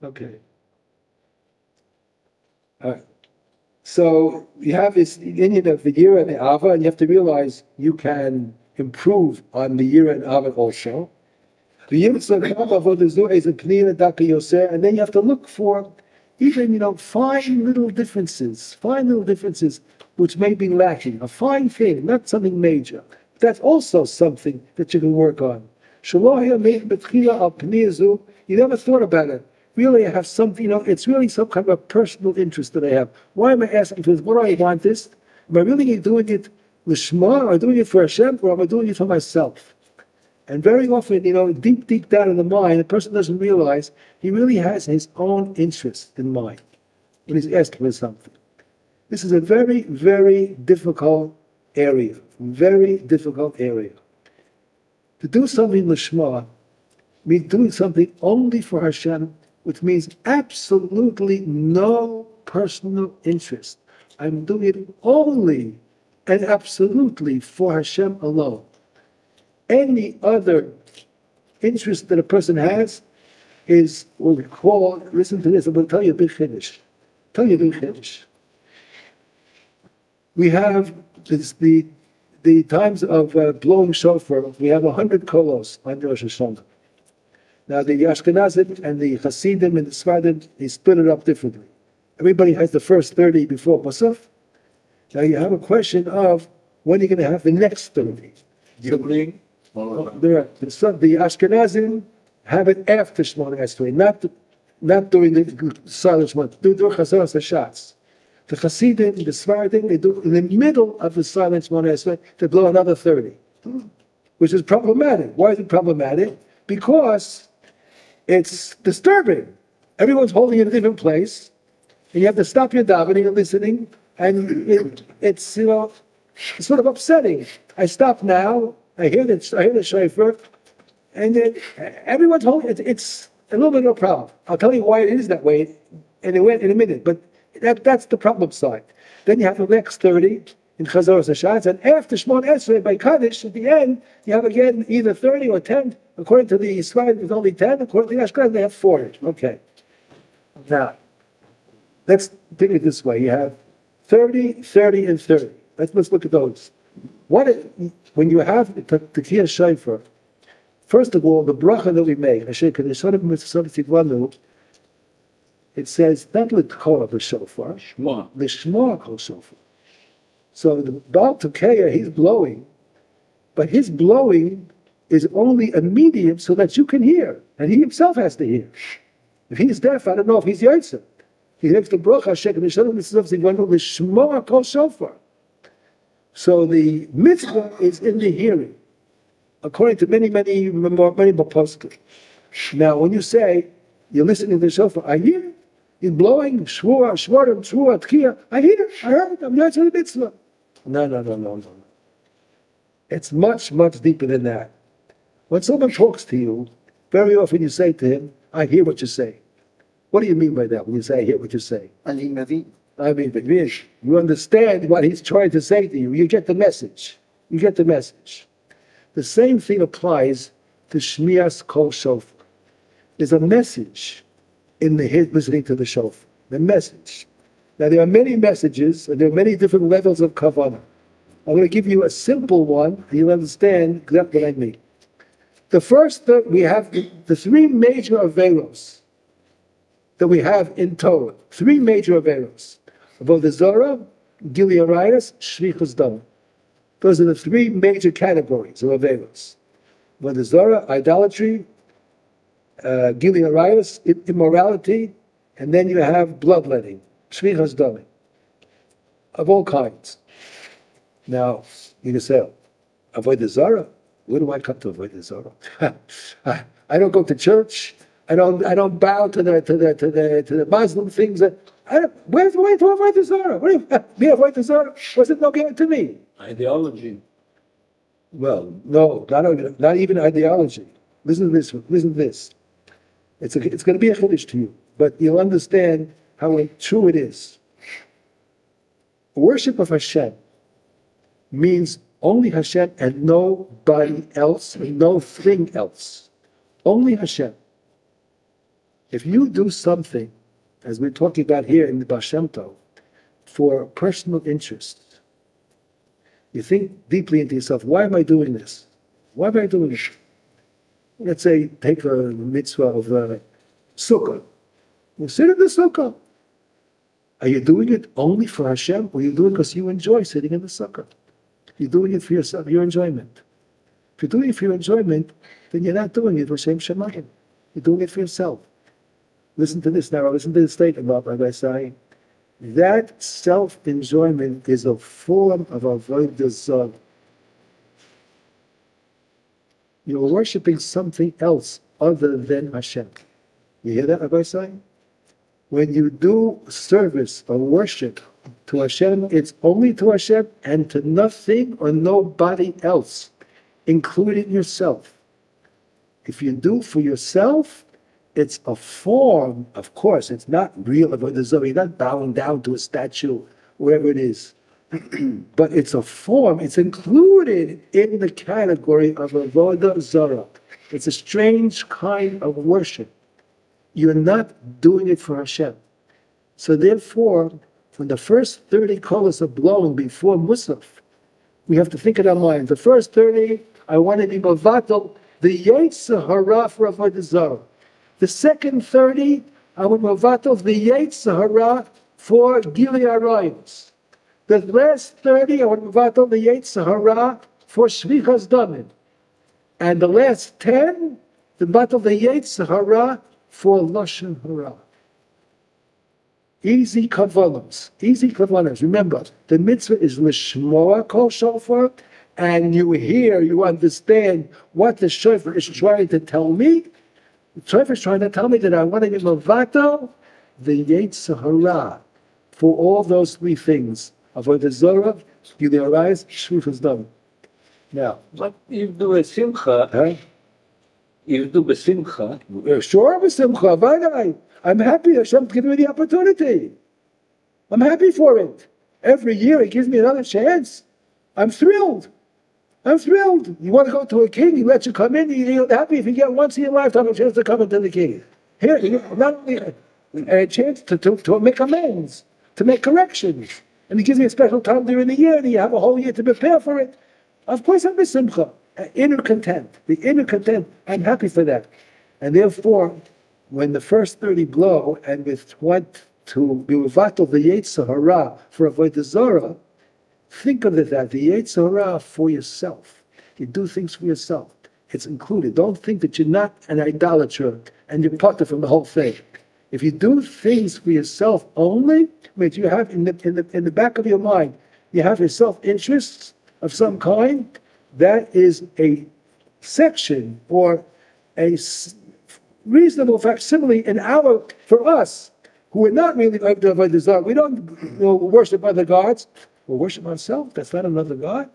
Okay. All right. So you have this union of the Yira and the Ava, and you have to realize you can improve on the Yira and Ava also. The Yira is a Pnina Daka Yoser, and then you have to look for even, fine little differences which may be lacking. A fine thing, not something major. That's also something that you can work on. You never thought about it. Really, I have something, it's really some kind of a personal interest that I have. Why am I asking for this? What do I want this? Am I really doing it l'shma, or doing it for Hashem, or am I doing it for myself? And very often, deep down in the mind, the person doesn't realize he really has his own interest in mind when he's asking for something. This is a very, very difficult area. Very difficult area. To do something l'shma means doing something only for Hashem, which means absolutely no personal interest. I'm doing it only and absolutely for Hashem alone. Any other interest that a person has is what we call, listen to this, I'm going to tell you a big chiddush. We have the times of blowing shofar, we have 100 kolos on Rosh Hashanah. Now the Ashkenazim and the Hasidim and the Sfardim, they split it up differently. Everybody has the first 30 before Musaf. Now you have a question of when are you going to have the next 30? Sibling? The Ashkenazim have it after Shemona Esrei, not during the silent Shemona, during Chazaras Hashatz. The Hasidim, the Sfardim, they do in the middle of the silent Shemona Esrei, they blow another 30, which is problematic. Why is it problematic? Because it's disturbing. Everyone's holding it in a different place, and you have to stop your davening and listening, and it's sort of upsetting. I stop now. I hear the shofar, and then everyone's holding it. It's a little bit of a problem. I'll tell you why it is that way in a minute. But that's the problem side. Then you have the next 30 in Chazaras Hashatz, and after Shemona Esrei by Kaddish at the end, you have again either 30 or 10. According to the Yisrael, it's only 10. According to the Ashkenaz, they have 40. Okay. Now, let's think it this way. You have 30, 30, and 30. Let's look at those. When you have the Tekiyah Shofar, first of all, the bracha that we make, it says not l'tkol of the shofar, l'shma kol shofar. So the Baal Tekiyah, he's blowing, but his blowing is only a medium so that you can hear, and he himself has to hear. If he's deaf, I don't know if he's Yotzer. He makes the bracha l'shma kol shofar. So the mitzvah is in the hearing, according to many poskim. Now, when you say you're listening to the shofar, I hear. He's blowing shvua, shvarim, shvua, tkiya. I hear. I heard. I'm not to the mitzvah. No. It's much, much deeper than that. When someone talks to you, very often you say to him, I hear what you say. What do you mean by that when you say I hear what you say? I mean, you understand what he's trying to say to you. You get the message. The same thing applies to Shmias Kol Shofar. There's a message in the listening to the shofar. The message. Now there are many messages, and there are many different levels of kavanah. I'm going to give you a simple one, and you'll understand exactly what I mean. The first, we have the three major averos that we have in Torah. Three major averos. Avodah Zarah, Gili Arayos, Shvichus Dam. Those are the three major categories of averos. Avodah Zarah, idolatry, Gili Arayos, immorality, And then you have bloodletting, shvichas damim, of all kinds. Now, you can say, avoid the zara. Where do I come to avoid the zara? I don't go to church. I don't bow to the Muslim things. Where's the way to avoid the zara? What do you me avoid the zara? What's it no good to me? Ideology. Well, no, not even ideology. Listen to this. Listen to this. It's going to be a chiddush to you, but you'll understand how true it is. Worship of Hashem means only Hashem and nobody else, and no thing else. Only Hashem. If you do something, as we're talking about here in the Baal Shem Tov, for personal interest, you think deeply into yourself, why am I doing this? Why am I doing this? Let's say, take a mitzvah of sukkah. You sit in the sukkah. Are you doing it only for Hashem, or are you doing it because you enjoy sitting in the sukkah? You're doing it for yourself, your enjoyment. If you're doing it for your enjoyment, then you're not doing it for Shem Shemayim. You're doing it for yourself. Listen to this now. Listen to this statement about Rabbi saying that self-enjoyment is a form of avodah zarah. You're worshiping something else other than Hashem. You hear that, Rabbi saying? When you do service or worship to Hashem, it's only to Hashem and to nothing or nobody else, including yourself. If you do for yourself, it's a form, of course, it's not real avodah zarah. You're not bowing down to a statue, wherever it is. But it's a form, it's included in the category of avodah zarah. It's a strange kind of worship. You're not doing it for Hashem. So therefore, when the first 30 colors are blowing before Musaf, we have to think in our mind, the first 30, I want to be mavatal, the Yetzer Hara for avodah zarah. The second 30, I want mavatal, the Yetzer Hara for Gilui Arayos. The last 30, I want mavatal, the Yetzer Hara for Shvichas Damim. And the last 10, the mavatal, the Yetzer Hara for Lashon Hara. Easy kavanos. Easy kavanos. Remember, the mitzvah is lishmoa kol shofar, and you hear, you understand what the shofar is trying to tell me. The shofar is trying to tell me that I want to be mavato, the Yetzer Hara, for all those three things. Avodah zarah, Gilui Arayos, Shvichas Damim. Now, But if do a simcha, if do a simcha, sure, b'simcha, v'adai. I'm happy Hashem's giving me the opportunity. I'm happy for it. Every year He gives me another chance. I'm thrilled. I'm thrilled. You want to go to a king, He lets you come in, you're happy if you get once in your lifetime a chance to come into the king. Here, not only a chance to make amends, to make corrections. And He gives me a special time during the year, and you have a whole year to prepare for it. Of course I'm b'simcha. Inner content. The inner content, I'm happy for that. And therefore, when the first 30 blow, and with what to be mevatel the Yetzer Hara for avodah zarah, think of it that the Yetzer Hara for yourself. You do things for yourself. It's included. Don't think that you're not an idolater and you're part from the whole thing. If you do things for yourself only, which you have in the back of your mind, you have your self-interests of some kind, that is a section or a reasonable facsimile for us, who are not really avodah zarah. We don't worship other gods. We worship ourselves. That's not another God.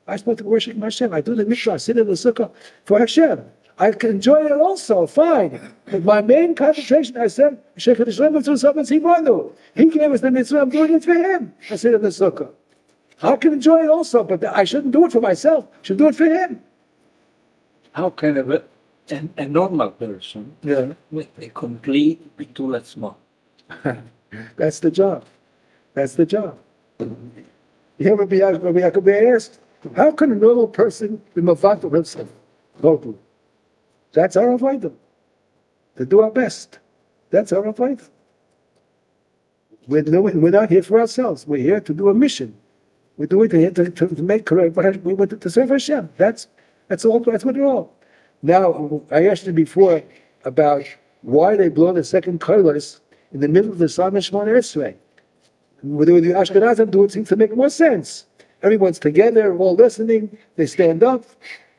I'm supposed to worship Hashem. I do the mitzvah, I sit in the sukkah for Hashem. I can enjoy it also, fine. But my main concentration, I said, He gave us the mitzvah, I'm doing it for Him. I sit in the sukkah. I can enjoy it also, but I shouldn't do it for myself. I should do it for Him. how can a normal person make a complete bitul atzmo? That's the job. That's the job. You hear Rabbi Yaakov asked, how can a normal person be mavatal himself? Totally. That's our avodah. To do our best. That's our avodah. We're not here for ourselves. We're here to do a mission. We do it to make correct. We want to serve Hashem. That's all. That's what we're all. Now, I asked you before about why they blow the second colors in the middle of the Psalm Shemona Esrei. With the Ashkenazim do it seems to make more sense. Everyone's together, all listening. They stand up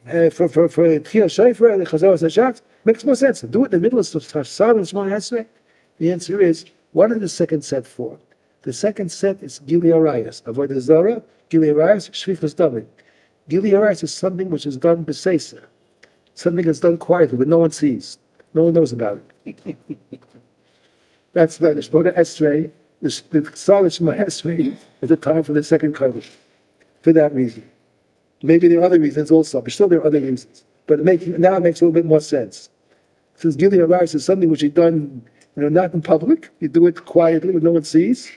for Tchiyah Shofar, the Chazor Hashat. Makes more sense. Do it in the middle of Psalm Shemona Esrei. The answer is, what is the second set for? The second set is Gili Arayas. Avodah Zarah, Gili Arayas, Shvichas David. Gili Arayas is something which is done b'seisa. Something that's done quietly, but no one sees. No one knows about it. That's the Shemona Esrei. The Psalm Shemona Esrei is the time for the second Kodesh. For that reason. Maybe there are other reasons also, but still there are other reasons. But now it makes a little bit more sense. Since Gili Arayas is something which is done, not in public, you do it quietly when no one sees.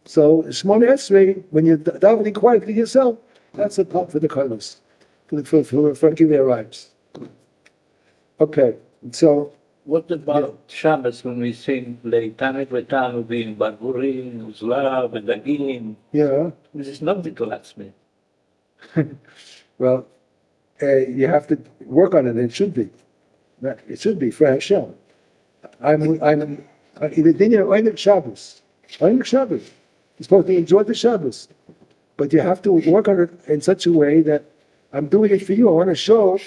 So Shemona Esrei, when you're davening quietly yourself, that's the part for the Kodesh, for Gili Arayas. Okay, so what about Shabbos when we sing Leitanit V'Tanu V'im Barburim, Uzla, V'Dagim? Yeah. This is not Bittul Atzmi. Well, you have to work on it. It should be. It should be for Hashem. I'm Shabbos. Shabbos. You're supposed to enjoy the Shabbos, but you have to work on it in such a way that I'm doing it for you. I want to show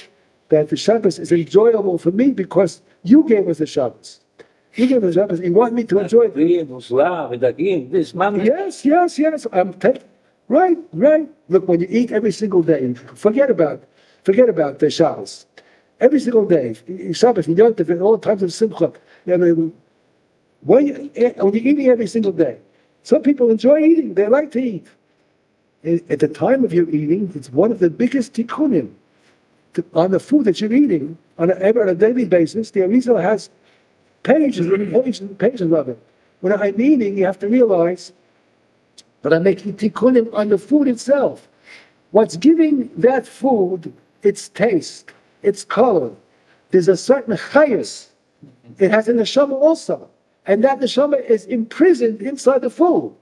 that the Shabbos is enjoyable for me because you gave us the Shabbos. You gave us the Shabbos. You want me to enjoy it. This man. Yes. Right. Look, when you eat every single day, forget about the Shabbos. Every single day, Shabbos, Yontif, all times of Simcha. When you're eating every single day, some people enjoy eating. They like to eat. At the time of your eating, it's one of the biggest tikkunim on the food that you're eating on a daily basis. The Arizal has pages and pages of it. When I'm eating, you have to realize that I'm making tikkunim on the food itself. What's giving that food its taste, its color? There's a certain chayus. It has a neshama also. And that neshama is imprisoned inside the food.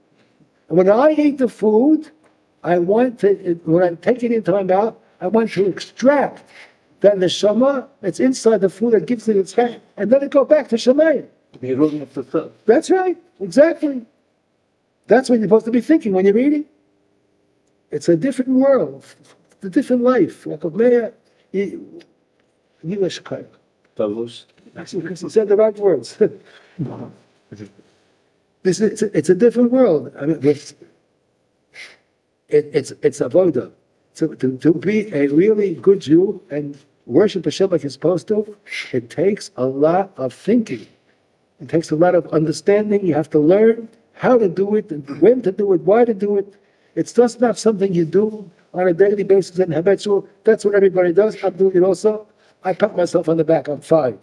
And when I eat the food, when I'm taking it into my mouth, I want to extract that neshama that's inside the food that gives it its head, and let it go back to Shemayim. The ruling of the third. That's right, exactly. That's what you're supposed to be thinking when you're eating. It's a different world, it's a different life. Tavos. Because he said the right words. It's a different world. I mean, it's avodah. So to be a really good Jew and worship Hashem like you're supposed to, it takes a lot of thinking. It takes a lot of understanding. You have to learn how to do it, and when to do it, why to do it. It's just not something you do on a daily basis and habitual. That's what everybody does. I'm doing it also. I pat myself on the back. I'm fine.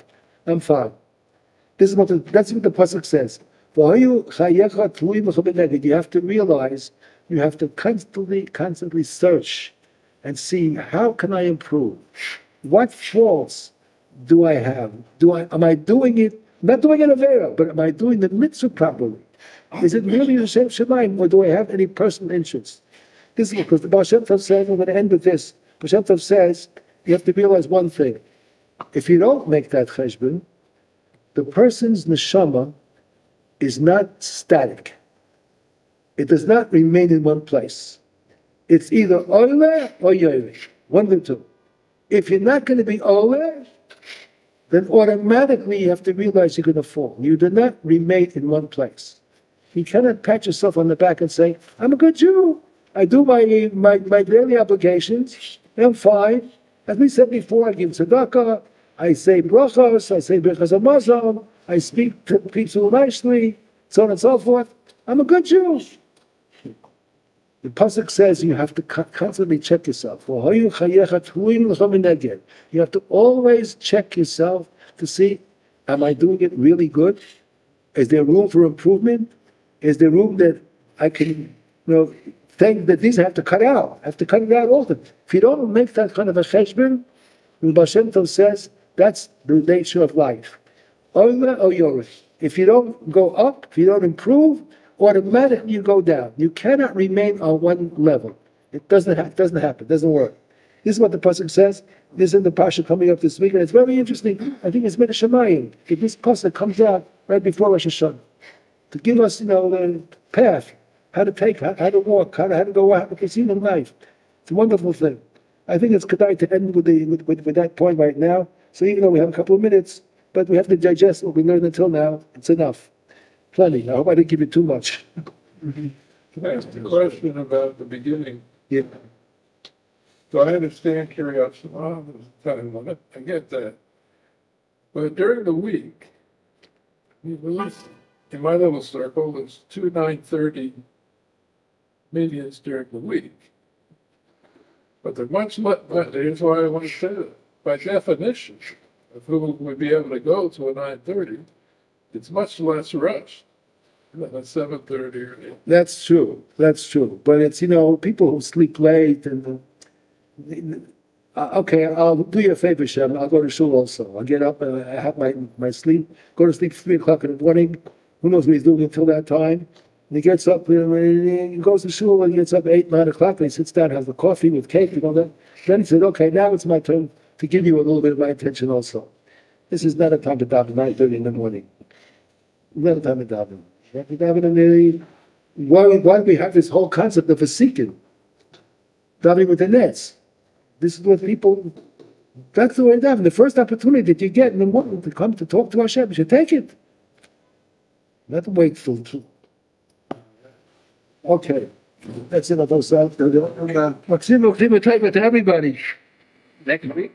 That's what the pasuk says. You have to realize, you have to constantly search and see, how can I improve? What faults do I have? Am I doing it? Not doing it avera, but am I doing the mitzvah properly? Is it really the Shem Shemaim, or do I have any personal interest? This is because the Baal Shem Tov says, I'm going to end with this. Baal Shem Tov says, you have to realize one thing. If you don't make that cheshbon, the person's neshama is not static. It does not remain in one place. It's either Oile or Yoire. One of the two. If you're not going to be Oile, then automatically you have to realize you're going to fall. You do not remain in one place. You cannot pat yourself on the back and say, I'm a good Jew. I do my daily obligations. I'm fine. As we said before, I give tzedakah. I say brachos. I say brachos hamazon. I speak to people nicely, so on and so forth. I'm a good Jew. The pasuk says you have to constantly check yourself. You have to always check yourself to see, am I doing it really good? Is there room for improvement? Is there room that I can, think that these I have to cut out? I have to cut it out all the time. If you don't make that kind of a cheshbon, the Baal Shem Tov says that's the nature of life. Oile or Yoreh. If you don't go up, if you don't improve, automatically you go down. You cannot remain on one level. It doesn't happen. It doesn't work. This is what the pasuk says. This is in the Parshah coming up this week, and it's very interesting. I think it's Midrash Rechavia. This pasuk comes out right before Rosh Hashanah. to give us, the path, how to take, how to walk, how to go, how to proceed in life. It's a wonderful thing. I think it's good to end with that point right now. So even though we have a couple of minutes, but we have to digest what we learned until now, it's enough. Plenty. I hope I didn't give you too much. Can I ask a question about the beginning? Yeah. So I understand Kiryat Shema, there's a time limit, I get that. But during the week, at least in my little circle, there's 2 9:30 meetings during the week. But they're much less, here's why I want to say that. By definition, of who would be able to go to a 9:30, it's much less rushed than a 7:30 or 8. That's true. That's true. But it's, people who sleep late and, okay, I'll do you a favor, Shem. I'll go to shul also. I'll get up and I have my sleep, go to sleep 3 o'clock in the morning. Who knows what he's doing until that time? And he gets up, and he goes to shul, and he gets up 8, 9 o'clock, and he sits down, has the coffee with cake and all that. Then he said, okay, now it's my turn to give you a little bit of my attention also. This is not a time to daven 9:30 in the morning. Not a time to daven. You have to daven in the, why do we have this whole concept of a seeking? Davening with the nets. This is what people, that's the way to daven. The first opportunity that you get in the morning to come to talk to Hashem, you should take it. Not wait till 2. Okay. That's it. Maxim, to everybody. Next week?